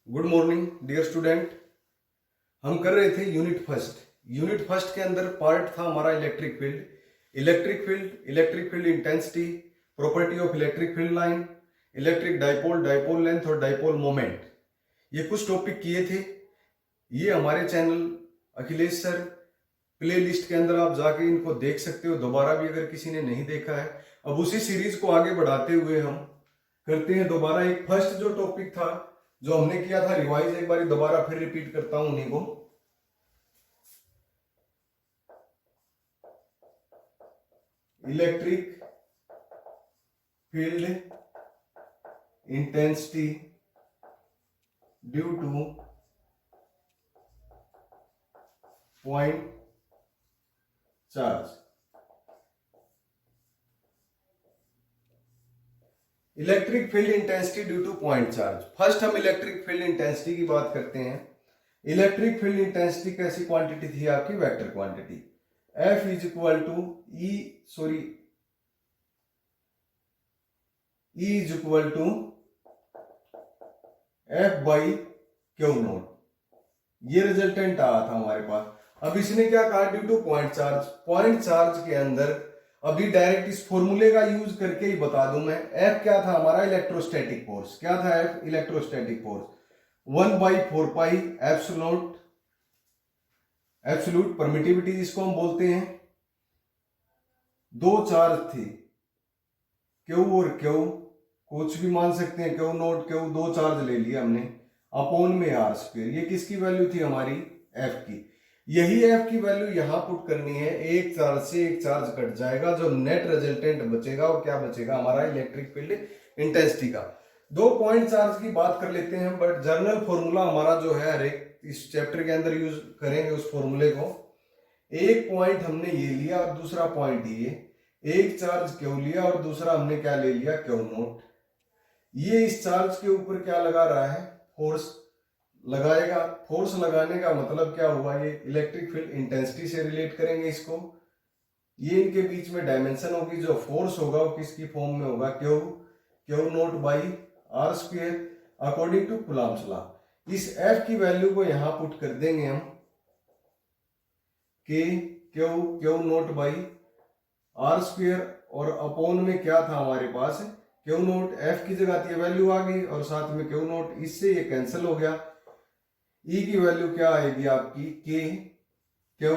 Good morning dear student. हम कर रहे थे यूनिट फर्स्ट के अंदर पार्ट था हमारा electric field intensity, property of electric field line, electric dipole length और डाइपोल मोमेंट। ये कुछ टॉपिक किए थे। ये हमारे channel Akhilesh sir play list के अंदर आप जाके इनको देख सकते हो दोबारा भी, अगर किसी ने नहीं देखा है। अब उसी सीरीज को आगे बढ़ाते हुए हम करते हैं दोबारा एक फर्स्ट जो टॉपिक था जो हमने किया था रिवाइज, एक बार दोबारा फिर रिपीट करता हूं उन्हीं को। Electric field intensity due to point charge. Electric field intensity due to point charge. First हम इलेक्ट्रिक फील्ड इंटेंसिटी की बात करते हैं। इलेक्ट्रिक फील्ड इंटेंसिटी कैसी क्वांटिटी थी आपकी? Vector quantity. F is equal to E is equal to F by q naught. ये resultant आया था हमारे पास। अब इसने क्या कहा? Due to point charge. Point charge के अंदर अभी डायरेक्ट इस फॉर्मूले का यूज करके ही बता दूं मैं। F क्या था हमारा? Electrostatic force. क्या था F? Electrostatic force 1/4 pi absolute permittivity जिसको हम बोलते हैं। दो चार्ज थे Q और Q, कुछ भी मान सकते हैं, Q नोट Q, दो चार्ज ले लिया हमने अपॉन में R स्क्वायर। ये किसकी वैल्यू थी हमारी? F की। यही F की वैल्यू यहां पुट करनी है। एक चार्ज से एक चार्ज कट जाएगा, जो नेट रिजल्टेंट बचेगा वो क्या बचेगा? हमारा इलेक्ट्रिक फील्ड इंटेंसिटी का। दो पॉइंट चार्ज की बात कर लेते हैं, बट जर्नल फॉर्मूला हमारा जो है हर एक इस चैप्टर के अंदर यूज करेंगे उस फॉर्मूले को। एक पॉइंट हमने ये लिया और दूसरा पॉइंट ये, एक चार्ज क्यू लिया और दूसरा हमने क्या ले लिया? Q naught. ये इस चार्ज के ऊपर क्या लगा रहा है? फोर्स लगाएगा। फोर्स लगाने का मतलब क्या हुआ? ये इलेक्ट्रिक फील्ड इंटेंसिटी से रिलेट करेंगे इसको। ये इनके बीच में डायमेंशन होगी। जो फोर्स होगा वो किसकी फॉर्म में होगा? Q naught by are square according to Coulomb's law. इस F की वैल्यू को यहां पुट कर देंगे हम के q naught by are square, और अपॉन में क्या था हमारे पास? Q note. F की जगह थी वैल्यू आ गई और साथ में क्यू नोट। इससे ये कैंसिल हो गया। E की वैल्यू क्या आएगी आपकी? के क्यू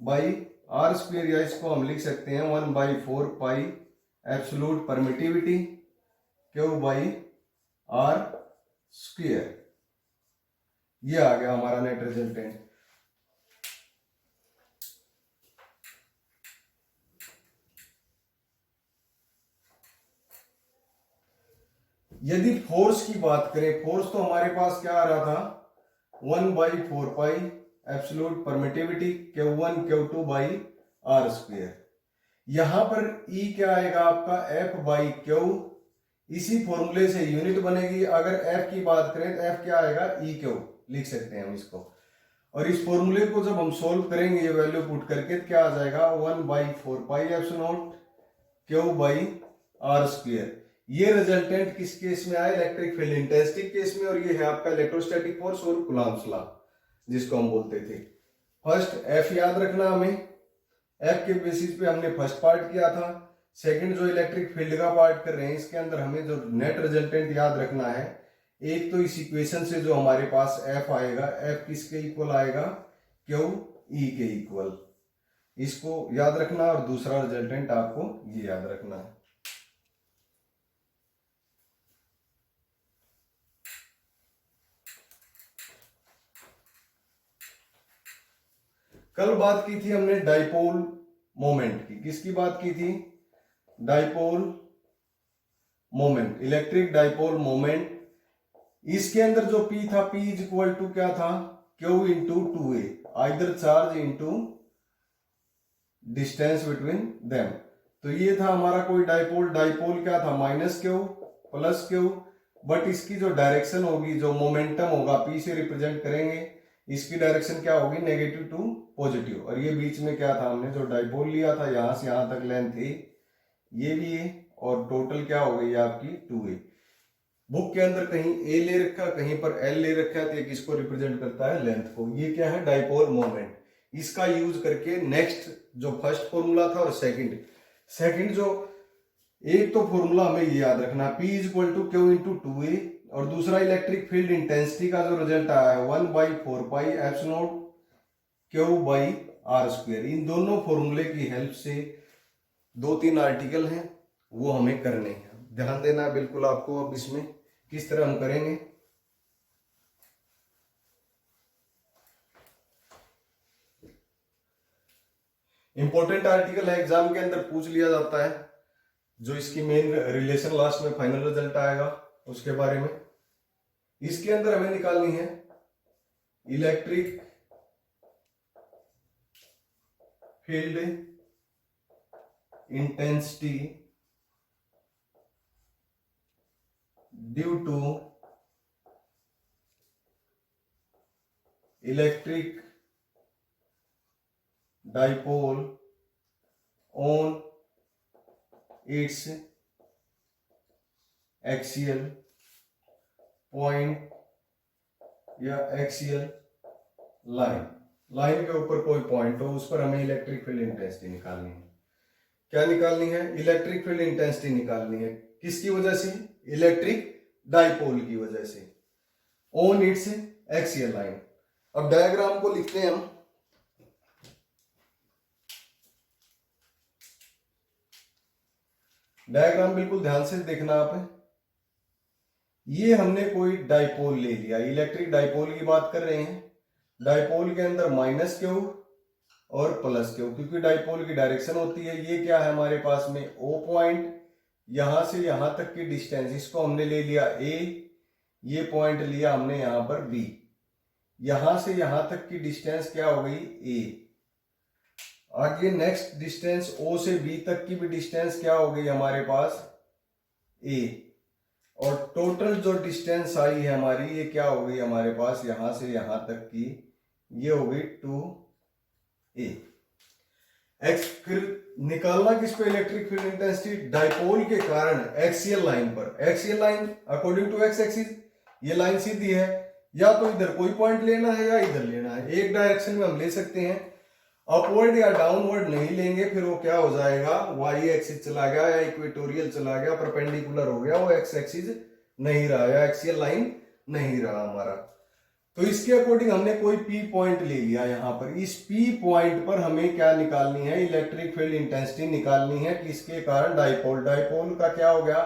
बाई आर स्क्वायर, या इसको हम लिख सकते हैं 1/4 pi absolute permittivity Q by are square. ये आ गया हमारा नेट रिजल्टेंट। यदि फोर्स की बात करें, फोर्स तो हमारे पास क्या आ रहा था? 1/4 pi absolute permittivity Q1 Q2 by are square. यहां पर E क्या आएगा आपका? F by Q। इसी फॉर्मूले से यूनिट बनेगी। अगर F की बात करें तो F क्या आएगा? EQ लिख सकते हैं हम इसको। और इस फॉर्मूले को जब हम सोल्व करेंगे ये वैल्यू पुट करके, तो क्या आ जाएगा? 1/4 pi epsilon Q by are square. ये रिजल्टेंट किस केस में आया? इलेक्ट्रिक फील्ड इंटेंसिटी केस में। और ये है आपका इलेक्ट्रोस्टैटिक फोर्स और कूलम्ब्स लॉ जिसको हम बोलते थे। फर्स्ट F याद रखना हमें। F के बेसिस पे हमने फर्स्ट पार्ट किया था। सेकंड जो इलेक्ट्रिक फील्ड का पार्ट कर रहे हैं, इसके अंदर हमें जो नेट रिजल्टेंट याद रखना है, एक तो इस इक्वेशन से जो हमारे पास F आएगा, F किसके इक्वल आएगा? Q E के इक्वल। इसको याद रखना। और दूसरा रिजल्टेंट आपको ये याद रखना है। कल बात की थी हमने डाइपोल मोमेंट की। किसकी बात की थी? Dipole moment, electric dipole moment. इसके अंदर जो P था, P इज इक्वल टू क्या था? Q into 2A, either charge into distance between them. तो ये था हमारा कोई डाइपोल। डाइपोल क्या था? -Q plus Q। बट इसकी जो डायरेक्शन होगी, जो मोमेंटम होगा, P से रिप्रेजेंट करेंगे, इसकी डायरेक्शन क्या होगी? Negative to positive. और ये बीच में क्या था? हमने जो डाइपोल लिया था, यहां से यहां तक लेंथ थी, ये भी है, और टोटल क्या हो गई आपकी? 2A। बुक के अंदर कहीं ए ले रखा, कहीं पर एल ले रखा है, तो ये किसको रिप्रेजेंट करता है? लेंथ को। ये क्या है? Dipole moment. इसका यूज करके नेक्स्ट जो फर्स्ट फॉर्मूला था और सेकंड जो एक तो फॉर्मूला हमें ये याद रखना, P is equal to q into 2a, और दूसरा इलेक्ट्रिक फील्ड इंटेंसिटी का जो रिजल्ट आया है 1/4 epsilon Q by are square. इन दोनों फॉर्मूले की हेल्प से 2-3 आर्टिकल हैं वो हमें करने हैं, ध्यान देना है बिल्कुल आपको। अब इसमें किस तरह हम करेंगे, इंपॉर्टेंट आर्टिकल है, एग्जाम के अंदर पूछ लिया जाता है, जो इसकी मेन रिलेशन लास्ट में फाइनल रिजल्ट आएगा उसके बारे में। इसके अंदर हमें निकालनी है electric field intensity due to electric dipole on its axial point या एक्सियल लाइन के ऊपर कोई पॉइंट हो, उस पर हमें इलेक्ट्रिक फील्ड इंटेंसिटी निकालनी है। क्या निकालनी है? इलेक्ट्रिक फील्ड इंटेंसिटी निकालनी है। किसकी वजह से? इलेक्ट्रिक डाइपोल की वजह से, ऑन इट्स एक्सियल लाइन। अब डायग्राम को लिखते हैं हम। डायग्राम बिल्कुल ध्यान से देखना आप। ये हमने कोई डाइपोल ले लिया, इलेक्ट्रिक डाइपोल की बात कर रहे हैं। डाइपोल के अंदर माइनस क्यू और प्लस क्यू, क्योंकि डाइपोल की डायरेक्शन होती है। ये क्या है हमारे पास में? ओ पॉइंट, यहां से यहां तक की डिस्टेंस, इसको हमने ले लिया ए, ये पॉइंट लिया हमने यहां पर बी। यहां से यहां तक की डिस्टेंस क्या हो गई? ए। आगे नेक्स्ट डिस्टेंस ओ से बी तक की भी डिस्टेंस क्या हो गई हमारे पास? ए। और टोटल जो डिस्टेंस आई है हमारी, ये क्या हो गई हमारे पास? यहां से यहां तक की ये हो गई 2a। एक्स फिर निकालना किस पे? इलेक्ट्रिक फील्ड इंटेंसिटी डाइपोल के कारण एक्सियल लाइन पर। Axial line according to x axis, ये लाइन सीधी है, या तो इधर कोई पॉइंट लेना है या इधर लेना है। एक डायरेक्शन में हम ले सकते हैं, अपवर्ड या डाउनवर्ड नहीं लेंगे, फिर वो क्या हो जाएगा? वाई एक्सिस चला गया या इक्वेटोरियल चला गया, परपेंडिकुलर हो गया, वो एक्स एक्सिस नहीं रहा या एक्सियल लाइन नहीं रहा हमारा। तो इसके अकॉर्डिंग हमने कोई पी पॉइंट ले लिया यहां पर। इस पी पॉइंट पर हमें क्या निकालनी है? इलेक्ट्रिक फील्ड इंटेंसिटी निकालनी है, किसके कारण? डाइपोल। डाइपोल का क्या हो गया?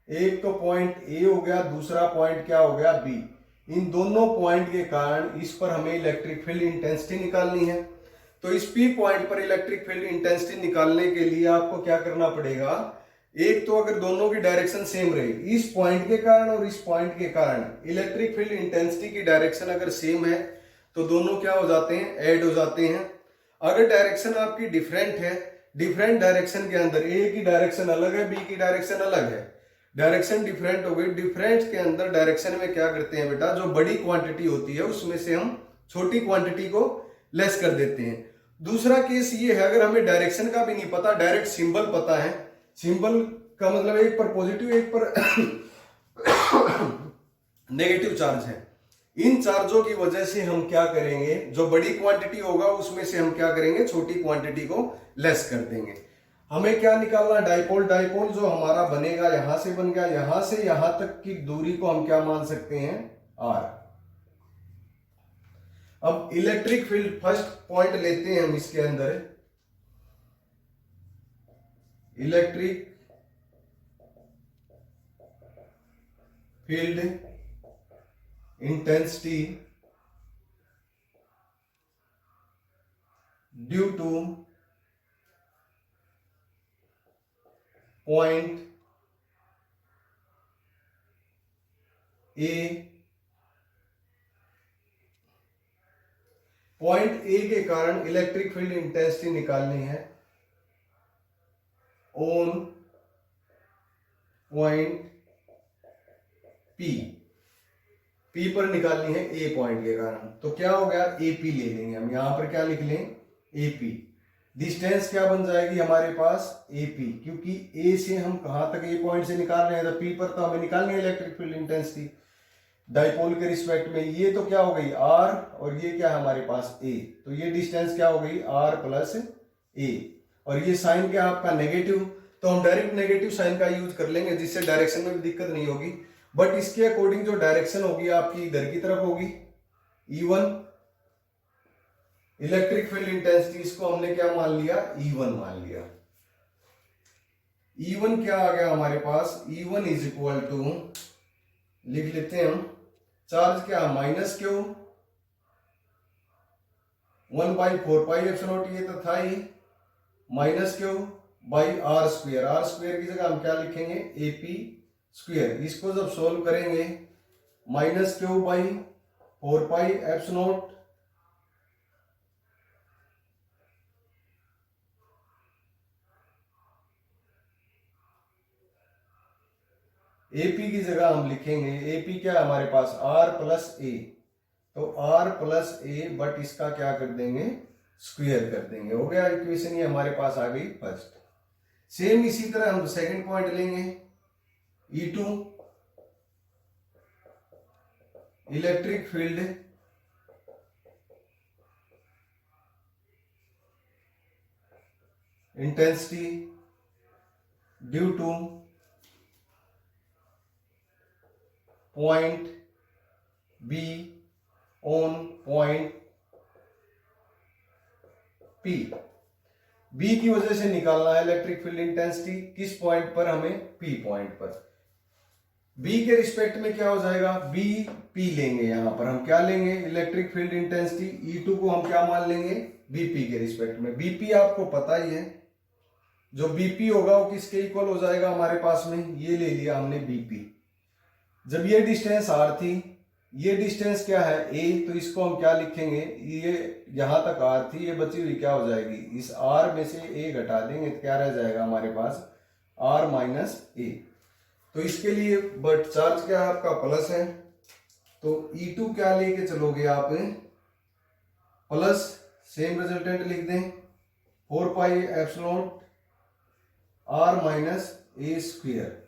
एक तो पॉइंट ए हो गया, दूसरा पॉइंट क्या हो गया? बी। इन दोनों पॉइंट के कारण इस पर हमें इलेक्ट्रिक फील्ड इंटेंसिटी निकालनी है। तो इस पी पॉइंट पर इलेक्ट्रिक फील्ड इंटेंसिटी निकालने के लिए आपको क्या करना पड़ेगा? एक तो अगर दोनों की डायरेक्शन सेम रहे, इस पॉइंट के कारण और इस पॉइंट के कारण, इलेक्ट्रिक फील्ड इंटेंसिटी की डायरेक्शन अगर सेम है तो दोनों क्या हो जाते हैं? ऐड हो जाते हैं। अगर डायरेक्शन आपकी डिफरेंट है, डिफरेंट डायरेक्शन के अंदर ए की डायरेक्शन अलग है, बी की डायरेक्शन अलग है, डायरेक्शन डिफरेंट हो गई। डिफरेंट के अंदर डायरेक्शन में क्या करते हैं बेटा? जो बड़ी क्वांटिटी होती है उसमें से हम छोटी क्वांटिटी को लेस कर देते हैं। दूसरा केस ये है, अगर हमें डायरेक्शन का भी नहीं पता, डायरेक्ट सिंबल पता है, सिंबल का मतलब एक पर पॉजिटिव एक पर नेगेटिव चार्ज है, इन चार्जों की वजह से हम क्या करेंगे? जो बड़ी क्वांटिटी होगा उसमें से हम क्या करेंगे? छोटी क्वांटिटी को लेस कर देंगे। हमें क्या निकालना? डाइपोल। डाइपोल जो हमारा बनेगा, यहां से बन गया, यहां से यहां तक की दूरी को हम क्या मान सकते हैं? आर। अब इलेक्ट्रिक फील्ड फर्स्ट पॉइंट लेते हैं हम इसके अंदर, electric field intensity due to point A. Point A के कारण इलेक्ट्रिक फील्ड इंटेंसिटी निकालनी है ऑन पॉइंट पी। पी पर निकालनी है ए पॉइंट के कारण, तो क्या हो गया? एपी ले लेंगे हम, यहां पर क्या लिख लें? एपी। डिस्टेंस क्या बन जाएगी हमारे पास AP, क्योंकि A से हम कहां तक A पॉइंट से निकाल रहे हैं, तो P पर तो हमें निकालनी है इलेक्ट्रिक फील्ड इंटेंसिटी डाइपोल के रिस्पेक्ट में। ये तो क्या हो गई R, और ये क्या है हमारे पास A, तो ये डिस्टेंस क्या हो गई R प्लस A, और ये साइन क्या आपका नेगेटिव, तो हम डायरेक्ट नेगेटिव साइन का यूज कर लेंगे जिससे डायरेक्शन में भी दिक्कत नहीं होगी। बट इसके अकॉर्डिंग जो डायरेक्शन होगी आपकी इधर की तरफ होगी E1। इलेक्ट्रिक फील्ड इंटेंसिटी इसको हमने क्या मान लिया, E1 मान लिया। E1 क्या आ गया हमारे पास, E1 इज इक्वल टू, लिख लेते हैं हम, चार्ज क्या माइनस क्यू 1/4πε0, ये तो था ही, minus Q by R square. R square की जगह हम क्या लिखेंगे, AP स्क्वेयर। इसको जब सोल्व करेंगे, माइनस क्यू बाई 4πε0 AP की जगह हम लिखेंगे, AP क्या है हमारे पास R प्लस A, तो R प्लस A, बट इसका क्या कर देंगे, स्क्वायर कर देंगे। हो गया इक्वेशन, ये हमारे पास आ गई फर्स्ट। सेम इसी तरह हम सेकंड पॉइंट लेंगे, E2 electric field intensity due to point B on point P। B की वजह से निकालना है इलेक्ट्रिक फील्ड इंटेंसिटी, किस पॉइंट पर, हमें P पॉइंट पर। B के रिस्पेक्ट में क्या हो जाएगा, BP लेंगे, यहां पर हम क्या लेंगे, इलेक्ट्रिक फील्ड इंटेंसिटी E2 को हम क्या मान लेंगे, BP के रिस्पेक्ट में। BP आपको पता ही है, जो BP होगा वो किसके इक्वल हो जाएगा हमारे पास में, ये ले लिया हमने BP। जब ये डिस्टेंस R थी, ये डिस्टेंस क्या है A, तो इसको हम क्या लिखेंगे, ये यहां तक R थी, ये बची हुई क्या हो जाएगी, इस R में से A घटा देंगे तो क्या रह जाएगा हमारे पास, R माइनस A। तो इसके लिए बट चार्ज क्या है आपका प्लस है, तो E2 क्या लेके चलोगे आप, प्लस, सेम रिजल्टेंट लिख दें 4πε0 R माइनस A स्क्वायर।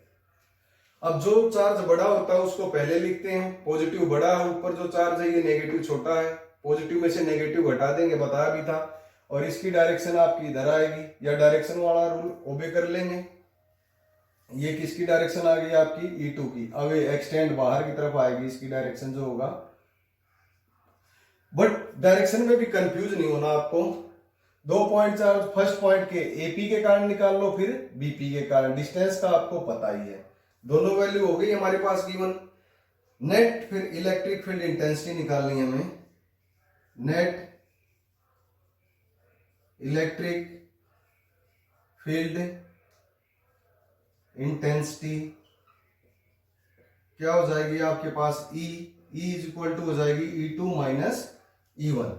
अब जो चार्ज बड़ा होता है उसको पहले लिखते हैं, पॉजिटिव बड़ा है, ऊपर जो चार्ज है ये नेगेटिव छोटा है, पॉजिटिव में से नेगेटिव घटा देंगे, बताया भी था। और इसकी डायरेक्शन आपकी इधर आएगी, या डायरेक्शन वाला रूल ओबे कर लेंगे। ये किसकी डायरेक्शन आ गई आपकी, E2 की। अब ये एक्सटेंड बाहर की तरफ आएगी, इसकी डायरेक्शन जो होगा। बट डायरेक्शन में भी कंफ्यूज नहीं होना आपको, 2 पॉइंट चार्ज फर्स्ट पॉइंट के AP के कारण निकाल लो, फिर BP के कारण, डिस्टेंस का आपको पता ही है। दोनों वैल्यू हो गई हमारे पास गिवन। नेट फिर इलेक्ट्रिक फील्ड इंटेंसिटी निकालनी है हमें, नेट इलेक्ट्रिक फील्ड इंटेंसिटी क्या हो जाएगी आपके पास, E इज इक्वल टू हो जाएगी E2 minus E1।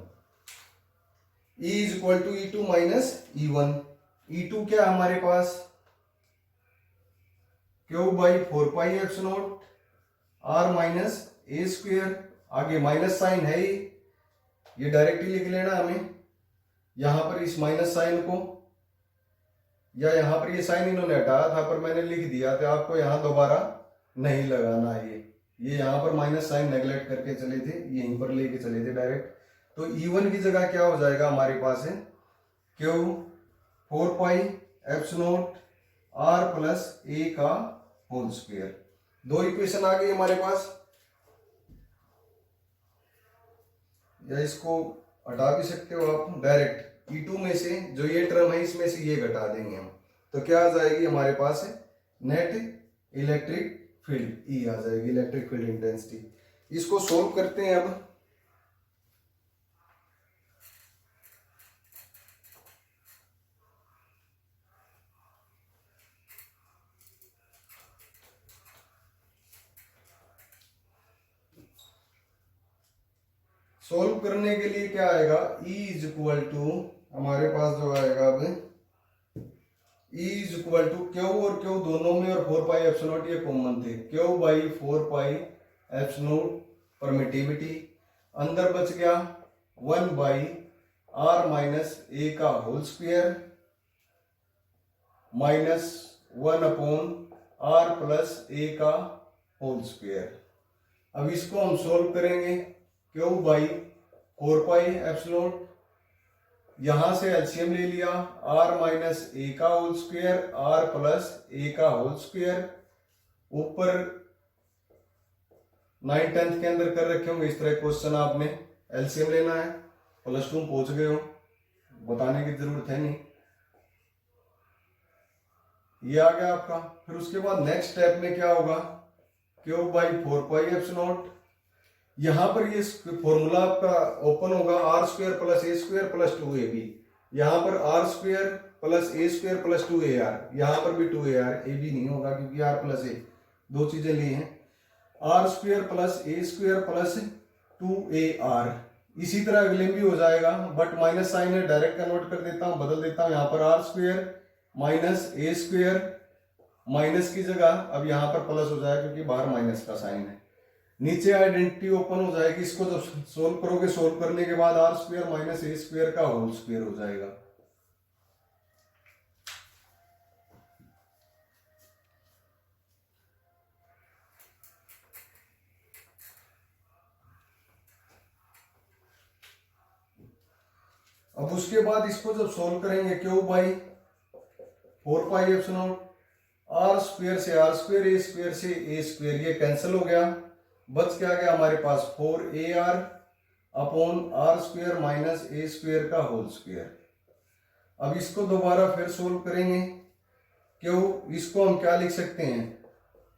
E is equal to E2 minus E1। E2 क्या हमारे पास, Q by 4πε0 R minus A square. आगे माइनस साइन है ही, ये डायरेक्टली लिख लेना हमें, यहां पर इस माइनस साइन को, या यहां पर ये साइन इन्होंने हटाया था पर मैंने लिख दिया, तो आपको यहां दोबारा नहीं लगाना है। ये यहां पर माइनस साइन नेगलेक्ट करके चले थे, यहीं पर लेके चले थे डायरेक्ट। तो E1 की जगह क्या हो जाएगा हमारे पास है, क्यू 4πε0 R प्लस A का होल स्क्वायर। दो इक्वेशन आ गई हमारे पास, या इसको हटा भी सकते हो आप डायरेक्ट, E2 में से जो ये टर्म है इसमें से ये घटा देंगे हम, तो क्या आ जाएगी हमारे पास नेट इलेक्ट्रिक फील्ड, E आ जाएगी इलेक्ट्रिक फील्ड इंटेंसिटी। इसको सोल्व करते हैं अब। सोल्व करने के लिए क्या आएगा, E इज इक्वल टू हमारे पास जो आएगा अब, E is equal to q और क्यू दोनों में, और 4πε0 ये कॉमन थे, क्यू बाई 4πε0 परमिटिविटी, अंदर बच गया 1/4πε0 आर माइनस ए का whole square minus 1 upon R plus A का होल स्क्वायर। अब इसको हम सोल्व करेंगे, क्यू बाई 4 पाई एप्सिलॉन, यहां से एलसीएम ले लिया, आर माइनस ए का whole square are plus A का होल स्क्वायर, ऊपर 9 10th के अंदर कर रखे होंगे इस तरह क्वेश्चन, आपने एलसीएम लेना है, +2 में पहुंच गए हो, बताने की जरूरत है नहीं, ये आ गया आपका। फिर उसके बाद नेक्स्ट स्टेप में क्या होगा, क्यूब बाई 4 पाई एप्सिलॉन, यहां पर ये फॉर्मूला आपका ओपन होगा, r square plus a square plus 2ab, यहां पर r square plus a square plus 2ar, यहां पर भी 2ar, ए बी नहीं होगा क्योंकि आर प्लस ए दो चीजें ली हैं, r square plus a square plus 2ar, इसी तरह अगले भी हो जाएगा, बट माइनस साइन है, डायरेक्ट कन्वर्ट कर देता हूं, बदल देता हूं, यहां पर r square minus a square, minus की जगह अब यहां पर प्लस हो जाएगा क्योंकि बाहर माइनस का साइन है, नीचे आइडेंटिटी ओपन हो जाएगी, इसको जब सोल्व करोगे, सोल्व करने के बाद r square minus a square का होल स्क्वायर हो जाएगा। अब उसके बाद इसको जब सोल्व करेंगे, q by 4 pi epsilon, r square से आर स्क्वायर, ए स्क्वायर से ए स्क्वायर, ये कैंसिल हो गया, बच क्या गया हमारे पास 4ar upon r square minus a square का होल स्क्वायर। अब इसको दोबारा फिर सोल्व करेंगे, क्यों, इसको हम क्या लिख सकते हैं,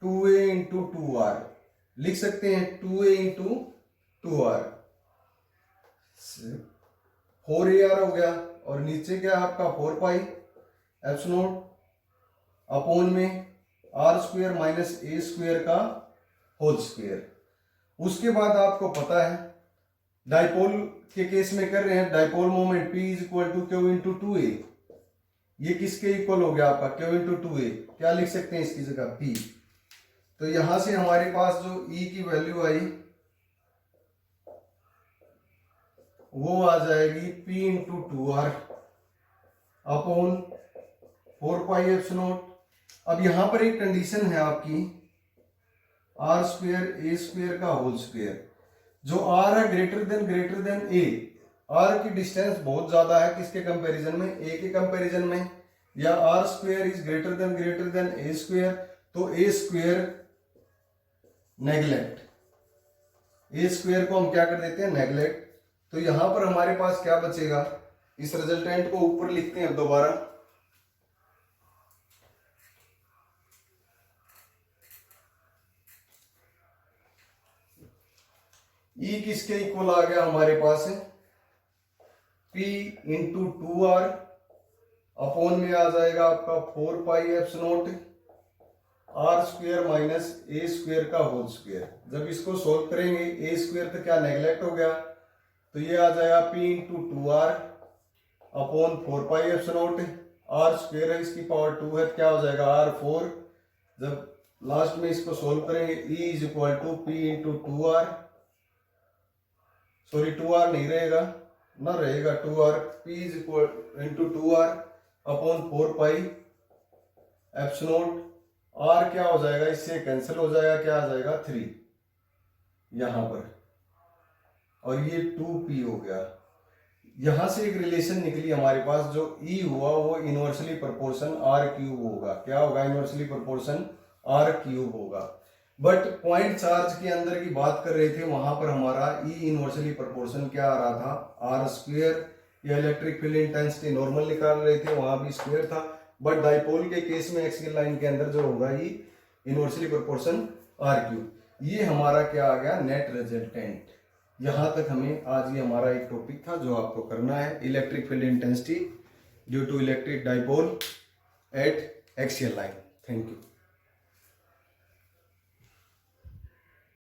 2a इंटू 2r लिख सकते हैं, 2a इंटू 2r, 4ar हो गया, और नीचे क्या आपका 4 पाई एप्सिलॉन अपॉन में r square minus a square का होल स्क्वायर। उसके बाद आपको पता है डाइपोल के केस में कर रहे हैं, dipole moment P is equal to q into 2a, ये किसके इक्वल हो गया आपका, क्यू इंटू 2a, क्या लिख सकते हैं इसकी जगह P, तो यहां से हमारे पास जो E की वैल्यू आई वो आ जाएगी P into 2r upon 4 pi epsilon. अब यहां पर एक कंडीशन है आपकी, आर स्क्वायर ए स्क्वायर का होल स्क्वायर, जो आर है ग्रेटर देन ए, आर की डिस्टेंस बहुत ज्यादा है किसके कंपैरिजन में, ए के कंपैरिजन में, या r square is greater than a square, तो a square neglect, a square को हम क्या कर देते हैं, नेग्लेक्ट, तो यहां पर हमारे पास क्या बचेगा, इस रिजल्टेंट को ऊपर लिखते हैं दोबारा, ई किसके इक्वल आ गया हमारे पास, P इंटू 2r अपॉन में आ जाएगा आपका 4 pi epsilon r square minus a square का होल स्क्वायर। जब इसको सोल्व करेंगे, ए स्क्वायर तो क्या नेग्लेक्ट हो गया, तो ये आ जाएगा P into 2r upon 4 pi epsilon, r square है इसकी पावर 2 है, क्या हो जाएगा r4, जब लास्ट में इसको सोल्व करेंगे, E is equal to P into 2r, sorry 2r नहीं रहेगा ना, रहेगा 2r, P is equal into 2r upon 4 pi epsilon, r क्या हो जाएगा, इससे कैंसिल हो जाएगा, क्या आ जाएगा 3 यहां पर, और ये 2p हो गया। यहां से एक रिलेशन निकली हमारे पास, जो E हुआ वो इनवर्सली प्रोपोर्शन r क्यूब होगा, क्या होगा, इनवर्सली प्रोपोर्शन r क्यूब होगा, बट पॉइंट चार्ज के अंदर की बात कर रहे थे, वहां पर हमारा E इनवर्सली प्रोपोर्शन क्या आ रहा था, आर स्क्वायर, या इलेक्ट्रिक फील्ड इंटेंसिटी नॉर्मल निकाल रहे थे, वहां भी स्क्वायर था, बट डाइपोल के केस में एक्सियल लाइन के अंदर जो होगा E inversely proportion r cube. ये हमारा क्या आ गया, नेट रिजल्टेंट। यहां तक हमें आज ये हमारा एक टॉपिक था जो आपको करना है, electric field intensity due to electric dipole at axial line. Thank you.